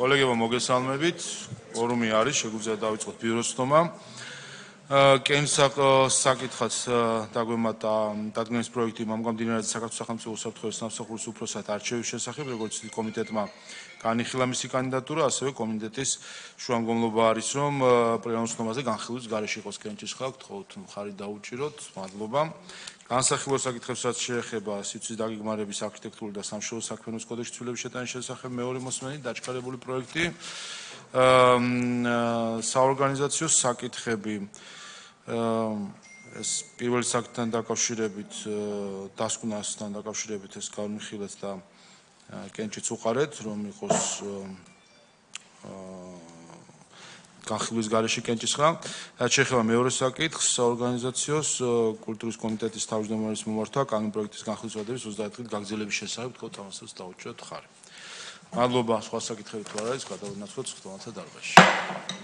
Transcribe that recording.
კოლეგებო, მოგესალმებით. ფორუმი არის, შეგვიძლია დავიწყოთ ბიუროს ხდომა. საკითხად დაგვემატა დადგენის პროექტი მომგამდინარე საქართველოს სახელმწიფო უსაფრთხოების სამსახურის უფროსად არჩევის შესახებ, როგორც კომიტეტმა განიხილა მისი კანდიდატურა, ასევე კომიტეტის შუამდგომლობა არის, რომ პრინციპის ხდომაზე განხილვის გარეშე იყოს კენჭისყრა, გთხოვთ მხარი დაუჭიროთ. მადლობა. განსახილველ საკითხებსაც შეეხება სივრცის დაგეგმარების არქიტექტურული და სამშობლო საქმიანობის კოდექსის ცვლილების შეტანის შესახებ მეორე მოსმენით დაჩქარებული პროექტი. საორგანიზაციო საკითხები ეს პირველი საკითხთან დაკავშირებით დასკვნასთან დაკავშირებით ეს განვიხილეთ და კენჭიც უყარეთ, რომ იყოს განხილვის გარეშე კენჭისყრა. რაც შეეხება მეორე საკითხს, საორგანიზაციოს კულტურის კომიტეტის თავმჯდომარის მომართვა კანონური პროექტის განხილვის ვადების 30 დღით გაგრძელების შესახებ თქო თამასაც დაუჭიროთ ხარი. მადლობა, სხვა საკითხები თუ არ არის, გადავინაცვლოთ ხდომათა დარბაზში.